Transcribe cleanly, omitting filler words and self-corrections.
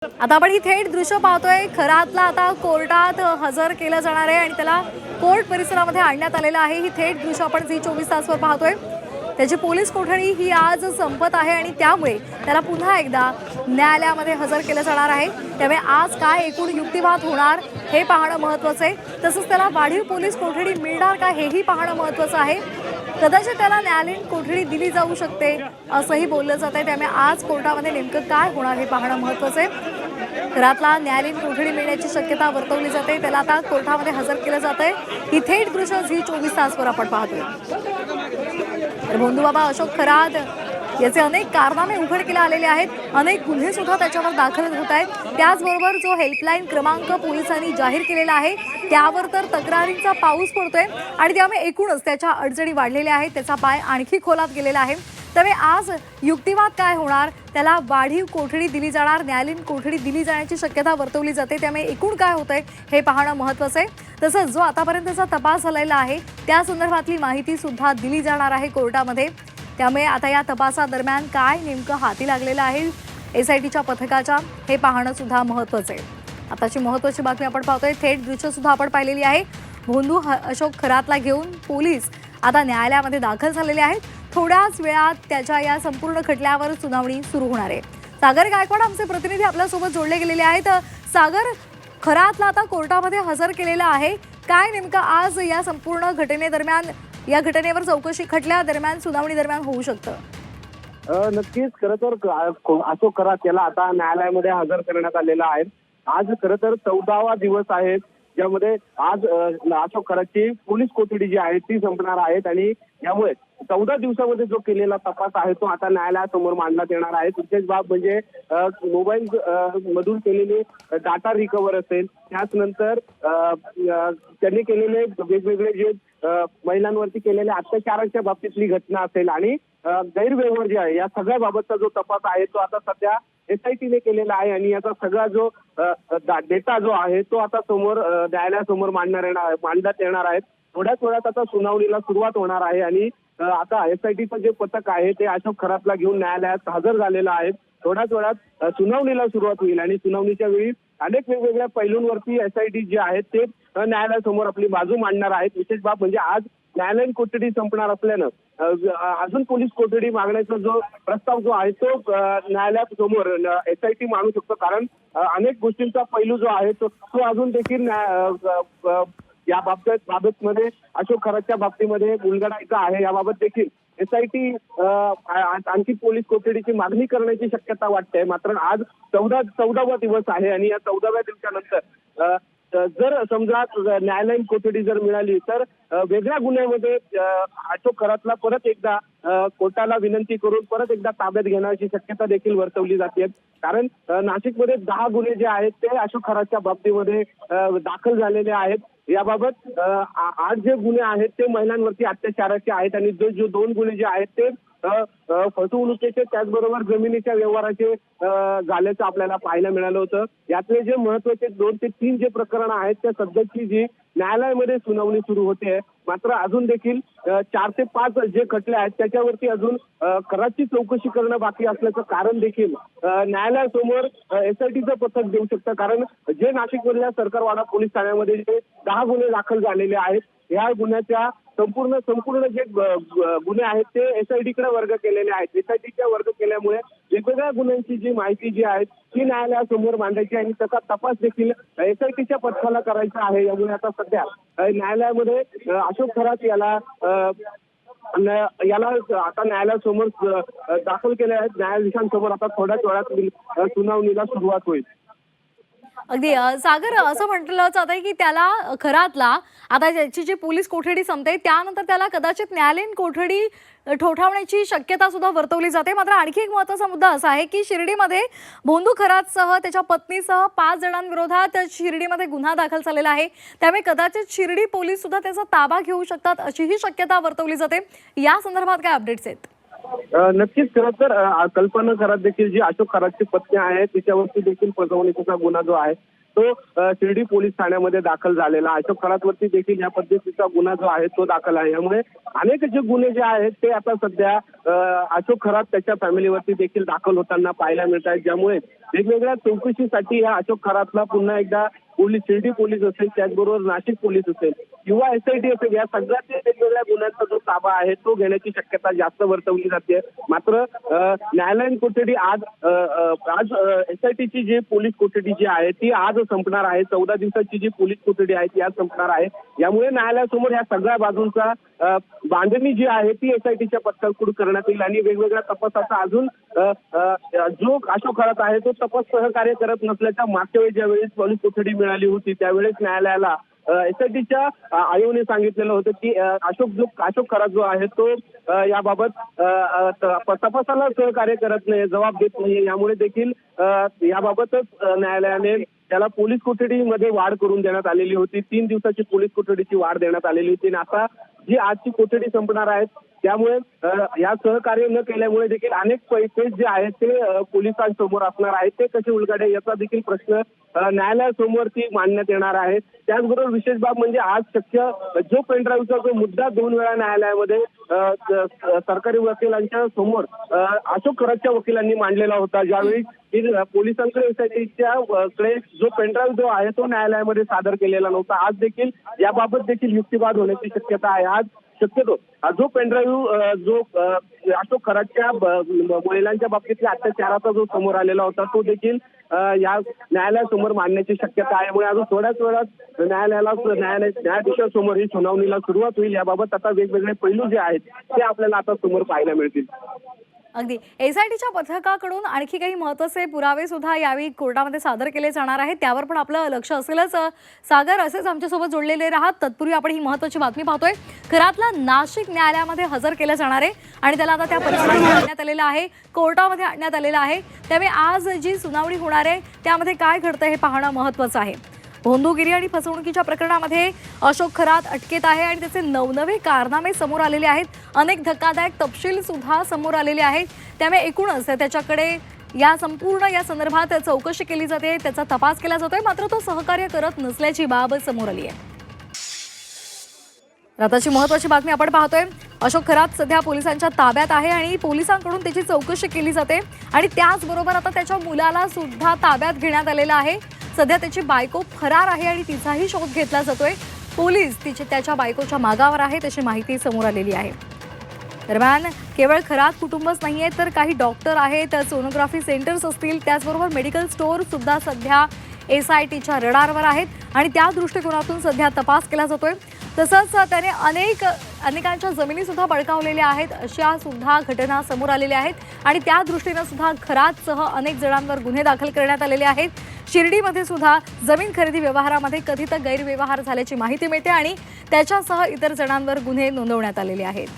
आता आपण ही थेट दृश्य पाहतोय। खरातला आता कोर्टात हजर केलं जाणार आहे आणि त्याला कोर्ट परिसरामध्ये आणण्यात आलेलं आहे। ही थेट दृश्य आपण झी 24 तासवर पाहतोय। त्याची पोलीस कोठडी ही आज संपत आहे आणि त्यामुळे त्याला पुन्हा एकदा न्यायालयामध्ये हजर केलं जाणार आहे। त्यामुळे आज काय एकूण युक्तिवाद होणार हे पाहणं महत्त्वाचं आहे। तसंच त्याला वाढीव पोलीस कोठडी मिळणार का हेही पाहणं महत्त्वाचं आहे। कदाचित त्याला न्यायालयीन कोठडी दिली जाऊ शकते असंही बोललं जात आहे। त्यामुळे आज कोर्टामध्ये नेमकं काय होणार हे पाहणं महत्त्वाचं आहे। घरातला न्यायालयीन कोठडी मिळण्याची शक्यता वर्तवली जाते। त्याला आता कोर्टामध्ये हजर केलं जात आहे। ही थेट दृश्य झी 24 तासवर आपण पाहतोय। तर भोंदूबाबा अशोक खरात याचे अनेक कारनामे उघडकीला आलेले आहेत। अनेक गुन्हे सुद्धा त्याच्यावर दाखल होत आहेत। त्याचबरोबर जो हेल्पलाईन क्रमांक पोलिसांनी जाहीर केलेला आहे त्यावर तर तक्रारींचा पाऊस पडतोय आणि त्यामुळे एकूणच त्याच्या अडचणी वाढलेल्या आहेत। त्याचा पाय आणखी खोलात गेलेला आहे। त्यामुळे आज युक्तिवाद काय होणार, त्याला वाढीव कोठडी दिली जाणार, न्यायालयीन कोठडी दिली जाण्याची शक्यता वर्तवली जाते। त्यामुळे एकूण काय होतंय हे पाहणं महत्त्वाचं आहे। तसंच जो आतापर्यंतचा तपास झालेला आहे त्या संदर्भातली माहिती सुद्धा दिली जाणार आहे कोर्टामध्ये। त्यामुळे आता या तपासादरम्यान काय नेमकं हाती लागलेलं आहे एसआयटीच्या पथकाच्या हे पाहणं सुद्धा महत्त्वाचं आहे। आताची महत्त्वाची बातमी आपण पाहतोय। थेट दृश्य सुद्धा आपण पाहिलेली आहे। भोंदू अशोक खरातला घेऊन पोलीस आता न्यायालयामध्ये दाखल झालेले आहेत। थोड्याच वेळात त्याच्या या संपूर्ण खटल्यावर सुनावणी सुरू होणार आहे। सागर गायकवाड आमचे प्रतिनिधी आपल्यासोबत जोडले गेलेले आहेत। सागर, खरातला आता कोर्टामध्ये हजर केलेला आहे। काय नेमकं आज या संपूर्ण घटनेदरम्यान, या घटनेवर चौकशी खटल्या दरम्यान, सुनावणी दरम्यान होऊ शकतं? नक्कीच खरं तर अशोक खरात याला आता न्यायालयामध्ये हजर करण्यात आलेला आहे। आज खरं तर 14वा दिवस आहे ज्यामध्ये आज अशोक खरातची पोलीस कोठडी जी आहे ती संपणार आहेत आणि यामुळे 14 दिवसामध्ये जो केलेला तपास आहे तो आता न्यायालयासमोर मांडण्यात येणार आहे। विशेष बाब म्हणजे मोबाईल मधून केलेले डाटा रिकव्हर असेल, त्याच नंतर त्यांनी केलेले वेगवेगळे जे महिलांवरती केलेल्या अत्याचाराच्या बाबतीतली घटना असेल आणि गैरव्यवहार जे आहे या सगळ्या बाबतचा जो तपास आहे तो आता सध्या एसआयटीने केलेला आहे आणि याचा सगळा जो डेटा जो आहे तो आता न्यायालयासमोर मांडण्यात येणार आहे। थोड्याच वेळात आता सुनावणीला सुरुवात होणार आहे आणि आता एसआयटीचं जे पथक आहे ते अशोक खरातला घेऊन न्यायालयात हजर झालेलं आहे। थोड्याच वेळात सुनावणीला सुरुवात होईल आणि सुनावणीच्या वेळी अनेक वेगवेगळ्या पैलूंवरती एसआयटी जे आहेत ते न्यायालयासमोर आपली बाजू मांडणार आहेत। विशेष बाब म्हणजे आज न्यायालयीन कोठडी संपणार असल्यानं अजून पोलीस कोठडी मागण्याचा जो प्रस्ताव जो आहे तो न्यायालयासमोर एसआयटी मांडू शकतो, कारण अनेक गोष्टींचा पैलू जो आहे तो अजून देखील या बाबतमध्ये अशोक खरातच्या बाबतीमध्ये उलगडायचा आहे। याबाबत देखील एसआयटी आणखी पोलीस कोठडीची मागणी करण्याची शक्यता वाटते। मात्र आज 14वा दिवस आहे आणि या 14व्या दिवसानंतर जर समजा न्यायालयीन कोठडी जर मिळाली तर वेगळ्या गुन्ह्यामध्ये अशोक खरातला परत एकदा कोर्टाला विनंती करून परत एकदा ताब्यात घेण्याची शक्यता देखील वर्तवली जाते। कारण नाशिकमध्ये 10 गुन्हे जे आहेत ते अशोक खरातच्या बाबतीमध्ये दाखल झालेले आहेत। याबाबत 8 जे गुन्हे आहेत ते महिलांवरती अत्याचाराचे आहेत आणि जो 2 गुन्हे जे आहेत ते फसवणुकीचे त्याचबरोबर जमिनीच्या व्यवहाराचे झाल्याचं आपल्याला पाहायला मिळालं होतं। यातले जे महत्वाचे 2 ते 3 जे प्रकरण आहेत त्या सध्याची जी न्यायालयामध्ये सुनावणी सुरू होते, मात्र अजून देखील 4 ते 5 जे खटले आहेत त्याच्यावरती अजून खरातची चौकशी करणं बाकी असल्याचं कारण देखील न्यायालयासमोर एसआयटीचं पथक देऊ शकतं। कारण जे नाशिकमधल्या सरकारवाडा पोलीस ठाण्यामध्ये जे 10 गुन्हे दाखल झालेले आहेत या गुन्ह्याच्या संपूर्ण जे गुन्हे आहेत ते एसआयटीकडे वर्ग केलेले आहेत। एसआयटीच्या वर्ग केल्यामुळे वेगवेगळ्या गुन्ह्यांची जी माहिती जी आहे ती न्यायालयासमोर मांडायची आणि त्याचा तपास देखील एसआयटीच्या पथकाला करायचा आहे। यामुळे आता सध्या न्यायालयामध्ये अशोक खरात याला आता न्यायालयासमोर दाखल केले आहेत। न्यायाधीशांसमोर आता थोड्याच वेळात सुनावणीला सुरुवात होईल। अगदी सागर, असं म्हटलं जात आहे की त्याला खरातला आता त्याची जी पोलीस कोठडी संपते त्यानंतर त्याला कदाचित न्यायालयीन कोठडी ठोठावण्याची शक्यता सुद्धा वर्तवली जाते। मात्र आणखी एक महत्त्वाचा मुद्दा असा आहे की शिर्डीमध्ये भोंदू खरातसह त्याच्या पत्नीसह 5 जणांविरोधात शिर्डीमध्ये गुन्हा दाखल झालेला आहे। त्यामुळे कदाचित शिर्डी पोलीस सुद्धा त्याचा ताबा घेऊ शकतात अशीही शक्यता वर्तवली जाते। या संदर्भात काय अपडेट्स आहेत? नक्कीच खरं तर कल्पना खरात देखील जी अशोक खरातची पत्नी आहे तिच्यावरती देखील फसवणुकीचा गुन्हा जो आहे तो शिर्डी पोलीस ठाण्यामध्ये दाखल झालेला. अशोक खरातवरती देखील या पद्धतीचा गुन्हा जो आहे तो दाखल आहे. यामुळे अनेक जे गुन्हे जे आहेत ते आता सध्या अशोक खरात त्याच्या फॅमिलीवरती देखील दाखल होताना पाहायला मिळत आहेत. ज्यामुळे वेगवेगळ्या चौकशीसाठी या अशोक खरातला पुन्हा एकदा पोलीस, शिर्डी पोलीस असेल, त्याचबरोबर नाशिक पोलीस असेल किंवा SIT असेल, या सगळ्याचे वेगवेगळ्या गुन्ह्यांचा जो ताबा आहे तो घेण्याची शक्यता जास्त वर्तवली जाते. मात्र न्यायालयीन कोठडी आज SITची जी पोलीस कोठडी जी आहे ती आज संपणार आहे. 14 दिवसाची जी पोलीस कोठडी आहे ती आज संपणार आहे. यामुळे न्यायालयासमोर या सगळ्या बाजूंचा बांधणी जी आहे ती SITच्या पडताळणी करण्यात येईल आणि वेगवेगळ्या तपासाचा अजून जो अशोक खरात आहे तो तपास सहकार्य करत नसल्याच्या मागच्या वेळी ज्यावेळेस पोलीस कोठडी मिळाली होती त्यावेळेस न्यायालयाला SITच्या आयोगाने सांगितलेलं होतं की अशोक खरात जो आहे तो याबाबत तपासाला सहकार्य करत नाही, जबाब देत नाही. यामुळे देखील याबाबतच न्यायालयाने त्याला पोलीस कोठडीमध्ये वाढ करून देण्यात आलेली होती. 3 दिवसाची पोलीस कोठडीची वाढ देण्यात आलेली होती आणि आता जी आजची कोठडी संपणार आहे त्यामुळे या सहकार्य न केल्यामुळे देखील अनेक पैसे जे आहेत ते पोलिसांसमोर असणार आहेत. ते कसे उलगडे याचा देखील प्रश्न न्यायालयासमोर ती मांडण्यात येणार आहे. त्याचबरोबर विशेष बाब म्हणजे आज शक्य जो पेनड्राईव्हचा जो मुद्दा 2 वेळा न्यायालयामध्ये सरकारी वकिलांच्या समोर अशोक खरातच्या वकिलांनी मांडलेला होता. ज्यावेळी पोलिसांकडे SITच्या कडे जो पेनड्राईव्ह जो आहे तो न्यायालयामध्ये सादर केलेला नव्हता. आज देखील याबाबत देखील युक्तिवाद होण्याची शक्यता आहे. आज शक्यतो जो पेनड्राईव्ह जो अशोक खरातच्या महिलांच्या बाबतीतल्या अत्याचाराचा जो समोर आलेला होता तो देखील या न्यायालयासमोर मांडण्याची शक्यता आहे. यामुळे अजून थोड्याच वेळात न्यायाधीशासमोर ही सुनावणीला सुरुवात होईल. याबाबत आता वेगवेगळे पैलू जे आहेत ते आपल्याला आता समोर पाहायला मिळतील. अगदी SITच्या पथकाकडून आणखी काही महत्त्वाचे पुरावे सुद्धा यावेळी कोर्टामध्ये सादर केले जाणार आहेत, त्यावर पण आपलं लक्ष असेलच. सागर, असेच आमच्यासोबत जोडलेले राहत. तत्पूर्वी आपण ही महत्त्वाची बातमी पाहतोय. खरातला नाशिक न्यायालयामध्ये हजर केलं जाणार आहे आणि त्याला आता त्या परिसरात आणण्यात आलेलं आहे, कोर्टामध्ये आणण्यात आलेलं आहे. त्यामुळे आज जी सुनावणी होणार आहे त्यामध्ये काय घडतं हे पाहणं महत्त्वाचं आहे. भोंदूगिरी आणि फसवणुकीच्या प्रकरणामध्ये अशोक खरात अटकेत आहे आणि त्याचे नवनवे कारनामे समोर आलेले आहेत. अनेक धक्कादायक तपशील सुद्धा समोर आलेले आहेत. त्यामुळे एकूणच त्याच्याकडे या संदर्भात चौकशी केली जाते, त्याचा तपास केला जातोय. मात्र तो सहकार्य करत नसल्याची बाब समोर आली आहे. आताची महत्त्वाची बातमी आपण पाहतोय. अशोक खरात सध्या पोलिसांच्या ताब्यात आहे आणि पोलिसांकडून त्याची चौकशी केली जाते आणि त्याचबरोबर आता त्याच्या मुलाला सुद्धा ताब्यात घेण्यात आलेलं आहे. सध्या त्याची बायको फरार आहे आणि तिचाही शोध घेतला जातोय. पोलीस त्याच्या बायकोच्या मागावर आहेत अशी माहिती समोर आलेली आहे. दरम्यान केवळ खरात कुटुंबच नाहीये तर काही डॉक्टर आहेत, सोनोग्राफी सेंटर्स असतील, त्याचबरोबर मेडिकल स्टोअर सुद्धा सध्या SITच्या रडारवर आहेत आणि त्या दृष्टिकोनातून सध्या तपास केला जातोय. तसंच त्याने अनेकांच्या जमिनी सुद्धा बळकावलेल्या आहेत अशा सुद्धा घटना समोर आलेल्या आहेत आणि त्या दृष्टीनं सुद्धा खरातसह अनेक जणांवर गुन्हे दाखल करण्यात आलेले आहेत. शिर्डीमध्ये सुद्धा जमीन खरेदी व्यवहारामध्ये कथित गैरव्यवहार झाल्याची माहिती मिळते आणि त्याच्यासह इतर जणांवर गुन्हे नोंदवण्यात आलेले आहेत.